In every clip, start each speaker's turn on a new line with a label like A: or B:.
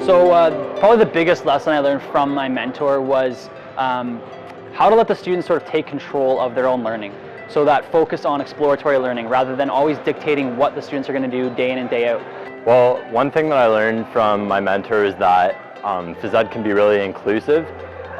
A: So probably the biggest lesson I learned from my mentor was how to let the students sort of take control of their own learning. So that focus on exploratory learning rather than always dictating what the students are going to do day in and day out.
B: Well, one thing that I learned from my mentor is that phys ed can be really inclusive.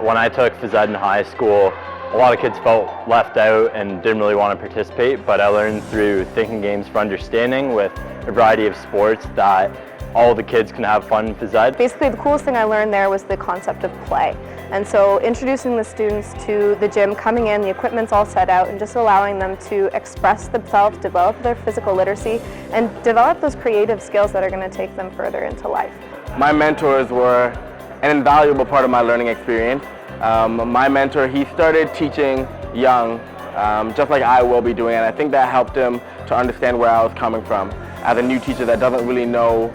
B: When I took phys ed in high school, a lot of kids felt left out and didn't really want to participate, but I learned through Thinking Games for Understanding with a variety of sports that all the kids can have fun in phys ed.
C: Basically, the coolest thing I learned there was the concept of play. And so introducing the students to the gym, coming in, the equipment's all set out, and just allowing them to express themselves, develop their physical literacy, and develop those creative skills that are going to take them further into life.
D: My mentors were an invaluable part of my learning experience. My mentor, he started teaching young, just like I will be doing, and I think that helped him to understand where I was coming from. As a new teacher that doesn't really know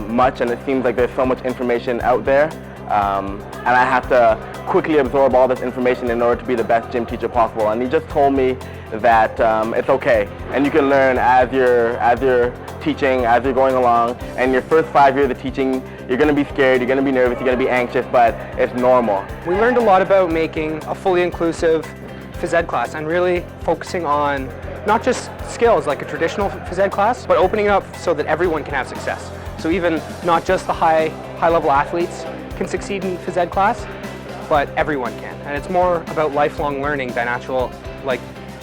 D: much, and it seems like there's so much information out there, and I have to quickly absorb all this information in order to be the best gym teacher possible. And he just told me that it's okay, and you can learn as you're teaching, as you're going along. And your first 5 years of teaching, you're going to be scared, you're going to be nervous, you're going to be anxious, but it's normal.
E: We learned a lot about making a fully inclusive phys ed class and really focusing on not just skills like a traditional phys ed class, but opening it up so that everyone can have success. So even not just the high-level athletes can succeed in phys ed class, but everyone can. And it's more about lifelong learning than actual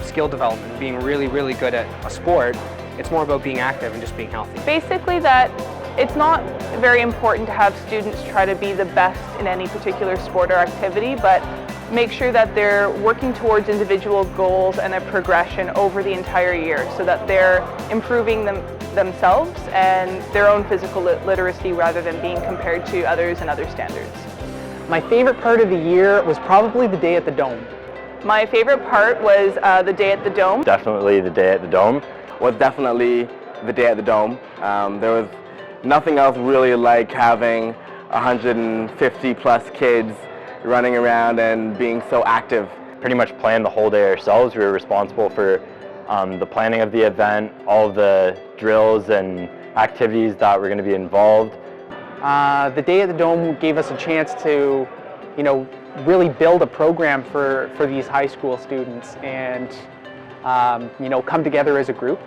E: skill development, being really, really good at a sport. It's more about being active and just being healthy.
F: Basically that it's not very important to have students try to be the best in any particular sport or activity, but make sure that they're working towards individual goals and a progression over the entire year so that they're improving themselves and their own physical literacy rather than being compared to others and other standards.
A: My favorite part of the year was probably the day at the Dome.
F: My favorite part was the day at the Dome.
B: Definitely the day at the Dome.
D: Was definitely the day at the Dome. There was nothing else really like having 150 plus kids running around and being so active.
B: Pretty much planned the whole day ourselves. We were responsible for the planning of the event, all of the drills and activities that were going to be involved.
A: The day at the Dome gave us a chance to, really build a program for these high school students and, come together as a group.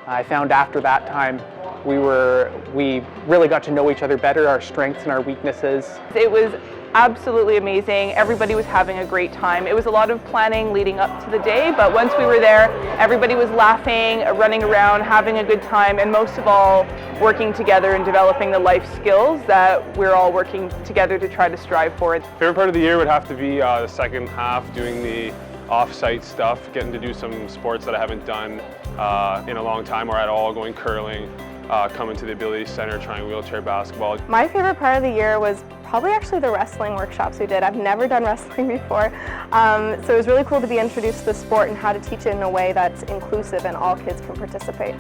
A: I found after that time we really got to know each other better, our strengths and our weaknesses.
F: It was absolutely amazing. Everybody was having a great time. It was a lot of planning leading up to the day, but once we were there, everybody was laughing, running around, having a good time, and most of all, working together and developing the life skills that we're all working together to try to strive for.
G: Favorite part of the year would have to be the second half, doing the off-site stuff, getting to do some sports that I haven't done in a long time or at all, going curling, coming to the Ability Center, trying wheelchair basketball.
C: My favorite part of the year was probably actually the wrestling workshops we did. I've never done wrestling before, so it was really cool to be introduced to the sport and how to teach it in a way that's inclusive and all kids can participate.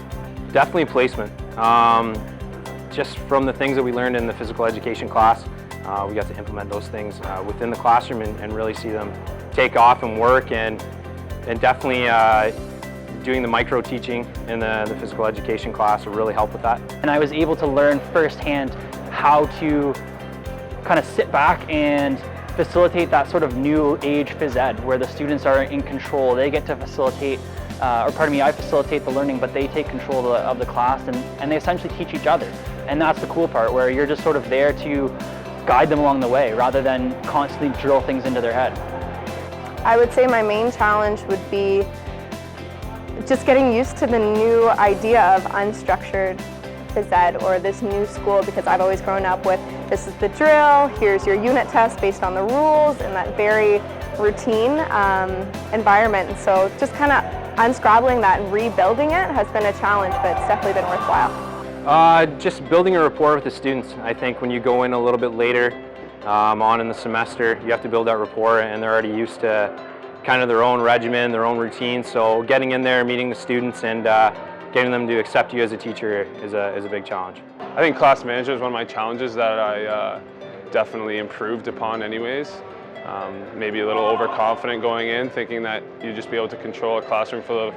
E: Definitely placement. Just from the things that we learned in the physical education class, we got to implement those things within the classroom and really see them take off and work, and definitely doing the micro teaching in the physical education class will really help with that.
A: And I was able to learn firsthand how to kind of sit back and facilitate that sort of new age phys ed where the students are in control. They get to facilitate, I facilitate the learning, but they take control of the class and they essentially teach each other. And that's the cool part, where you're just sort of there to guide them along the way rather than constantly drill things into their head.
C: I would say my main challenge would be just getting used to the new idea of unstructured phys ed or this new school, because I've always grown up with this is the drill, here's your unit test based on the rules, and that very routine environment. And so just kind of unscrabbling that and rebuilding it has been a challenge, but it's definitely been worthwhile.
E: Just building a rapport with the students. I think when you go in a little bit later on in the semester, you have to build that rapport, and they're already used to kind of their own regimen, their own routine. So getting in there, meeting the students, and getting them to accept you as a teacher is a big challenge.
G: I think class management is one of my challenges that I definitely improved upon anyways. Maybe a little overconfident going in, thinking that you'd just be able to control a classroom full of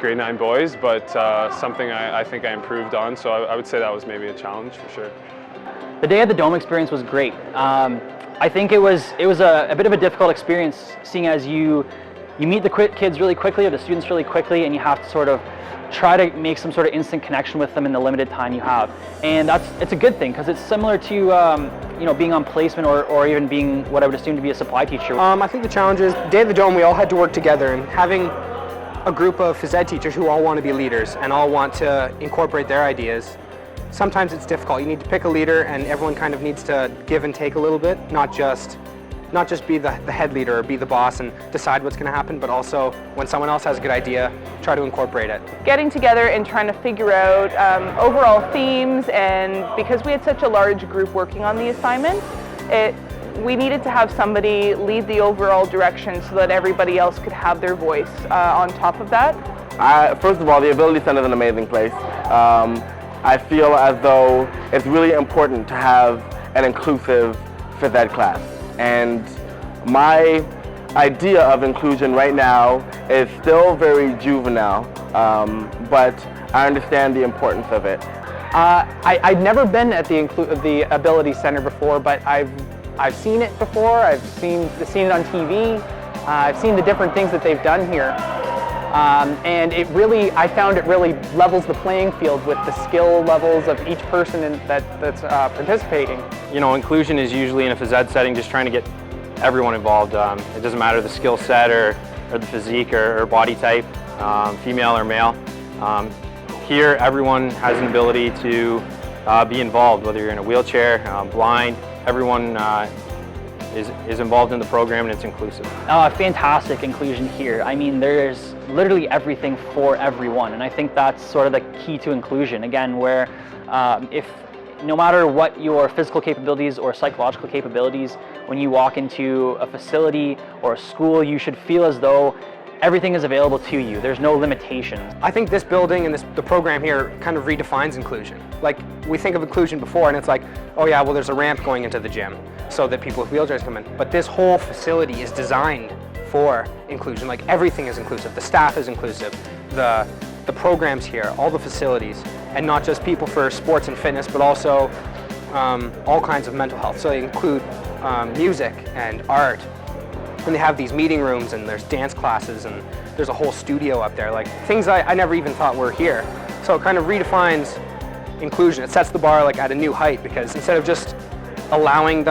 G: grade 9 boys, but something I think I improved on, so I would say that was maybe a challenge for sure.
A: The Day at the Dome experience was great. I think it was a bit of a difficult experience, seeing as you meet the kids really quickly, or the students really quickly, and you have to sort of try to make some sort of instant connection with them in the limited time you have. And it's a good thing, because it's similar to you know, being on placement or even being what I would assume to be a supply teacher.
E: I think the challenge is, Day at the Dome, we all had to work together, and having a group of phys ed teachers who all want to be leaders and all want to incorporate their ideas, sometimes it's difficult. You need to pick a leader, and everyone kind of needs to give and take a little bit, not just be the head leader or be the boss and decide what's going to happen, but also when someone else has a good idea, try to incorporate it.
F: Getting together and trying to figure out overall themes, and because we had such a large group working on the assignments, we needed to have somebody lead the overall direction so that everybody else could have their voice on top of that.
D: First of all, the Ability Center is an amazing place. I feel as though it's really important to have an inclusive phys ed class. And my idea of inclusion right now is still very juvenile, but I understand the importance of it.
H: I'd never been at the Ability Center before, but I've seen it before. I've seen it on TV. I've seen the different things that they've done here. And I found it really levels the playing field with the skill levels of each person that's participating.
I: You know, inclusion is usually in a phys ed setting just trying to get everyone involved. It doesn't matter the skill set or the physique or body type, female or male. Here, everyone has an ability to be involved, whether you're in a wheelchair, blind. Everyone is involved in the program, and it's inclusive.
A: Fantastic inclusion here. I mean, there's literally everything for everyone, and I think that's sort of the key to inclusion. Again, where if no matter what your physical capabilities or psychological capabilities, when you walk into a facility or a school, you should feel as though everything is available to you. There's no limitations.
E: I think this building and the program here kind of redefines inclusion. Like, we think of inclusion before, and it's like, oh yeah, well, there's a ramp going into the gym so that people with wheelchairs come in. But this whole facility is designed for inclusion. Like, everything is inclusive. The staff is inclusive. The programs here, all the facilities, and not just people for sports and fitness, but also all kinds of mental health. So they include music and art. And they have these meeting rooms, and there's dance classes, and there's a whole studio up there, like things I never even thought were here. So it kind of redefines inclusion. It sets the bar like at a new height, because instead of just allowing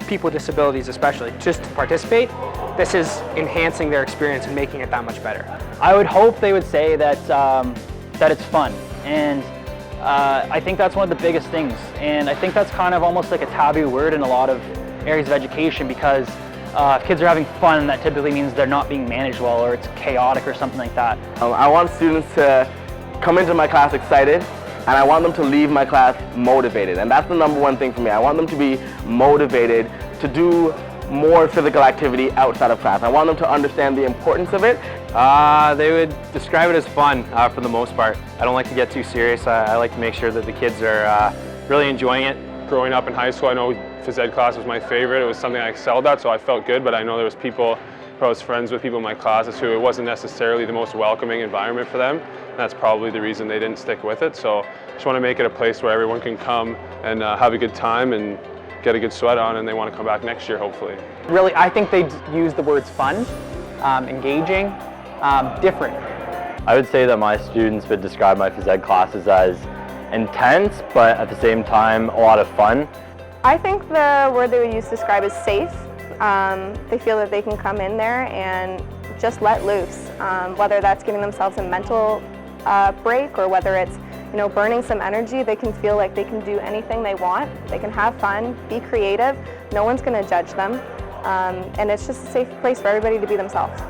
E: people with disabilities especially just to participate, this is enhancing their experience and making it that much better.
A: I would hope they would say that it's fun, and I think that's one of the biggest things. And I think that's kind of almost like a taboo word in a lot of areas of education, because if kids are having fun, that typically means they're not being managed well, or it's chaotic or something like that.
D: I want students to come into my class excited, and I want them to leave my class motivated. And that's the number one thing for me. I want them to be motivated to do more physical activity outside of class. I want them to understand the importance of it.
I: They would describe it as fun for the most part. I don't like to get too serious. I like to make sure that the kids are really enjoying it.
G: Growing up in high school, I know phys ed class was my favorite. It was something I excelled at, so I felt good, but I know there was people who I was friends with, people in my classes, who it wasn't necessarily the most welcoming environment for them. And that's probably the reason they didn't stick with it. So I just want to make it a place where everyone can come and have a good time and get a good sweat on, and they want to come back next year, hopefully.
H: Really, I think they'd use the words fun, engaging, different.
B: I would say that my students would describe my phys ed classes as intense, but at the same time, a lot of fun.
C: I think the word they would use to describe is safe. They feel that they can come in there and just let loose, whether that's giving themselves a mental break, or whether it's burning some energy. They can feel like they can do anything they want. They can have fun, be creative. No one's going to judge them, and it's just a safe place for everybody to be themselves.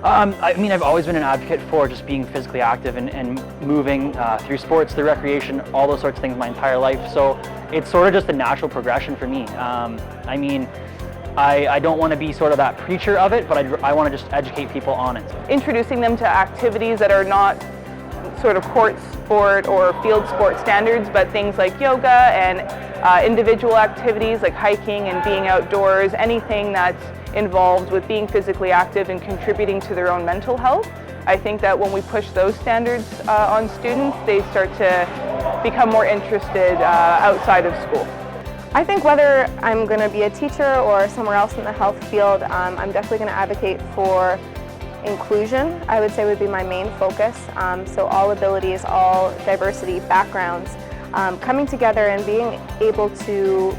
A: I mean, I've always been an advocate for just being physically active and moving through sports, through recreation, all those sorts of things my entire life. So it's sort of just a natural progression for me. I mean, I don't want to be sort of that preacher of it, but I want to just educate people on it.
F: Introducing them to activities that are not sort of court sport or field sport standards, but things like yoga and individual activities like hiking and being outdoors, anything that's involved with being physically active and contributing to their own mental health. I think that when we push those standards on students, they start to become more interested outside of school?
C: I think whether I'm going to be a teacher or somewhere else in the health field, I'm definitely going to advocate for inclusion. I would say would be my main focus. So all abilities, all diversity, backgrounds, coming together and being able to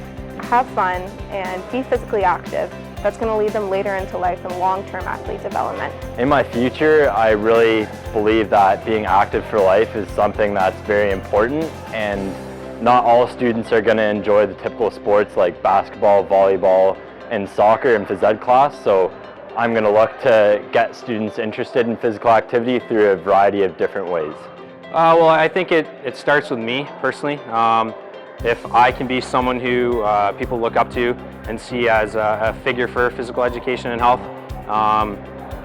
C: have fun and be physically active. That's going to lead them later into life and long-term athlete development.
B: In my future, I really believe that being active for life is something that's very important, and not all students are going to enjoy the typical sports like basketball, volleyball, and soccer in phys ed class. So I'm going to look to get students interested in physical activity through a variety of different ways.
I: Well, I think it starts with me personally. If I can be someone who people look up to and see as a figure for physical education and health,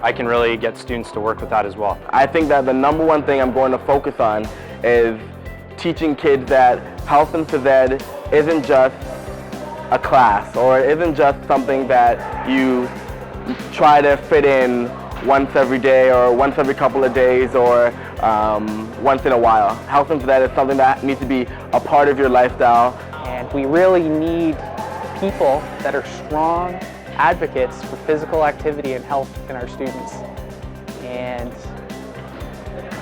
I: I can really get students to work with that as well.
D: I think that the number one thing I'm going to focus on is teaching kids that health and phys ed isn't just a class, or it isn't just something that you try to fit in once every day or once every couple of days or once in a while. Health and phys ed is something that needs to be a part of your lifestyle.
H: And we really need people that are strong advocates for physical activity and health in our students. And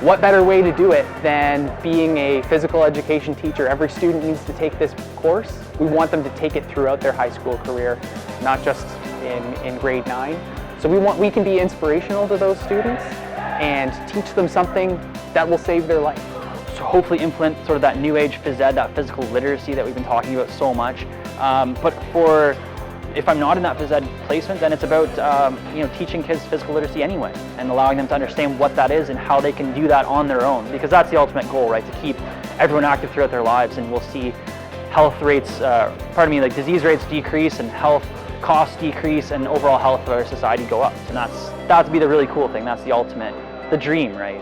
H: what better way to do it than being a physical education teacher? Every student needs to take this course. We want them to take it throughout their high school career, not just in grade 9. So we can be inspirational to those students and teach them something that will save their life.
A: So hopefully implement sort of that new age phys ed, that physical literacy that we've been talking about so much. But if I'm not in that phys ed placement, then it's about teaching kids physical literacy anyway, and allowing them to understand what that is and how they can do that on their own, because that's the ultimate goal, right? To keep everyone active throughout their lives, and we'll see health rates, like disease rates decrease and health costs decrease, and overall health of our society go up. And that's be the really cool thing. That's the ultimate, the dream, right?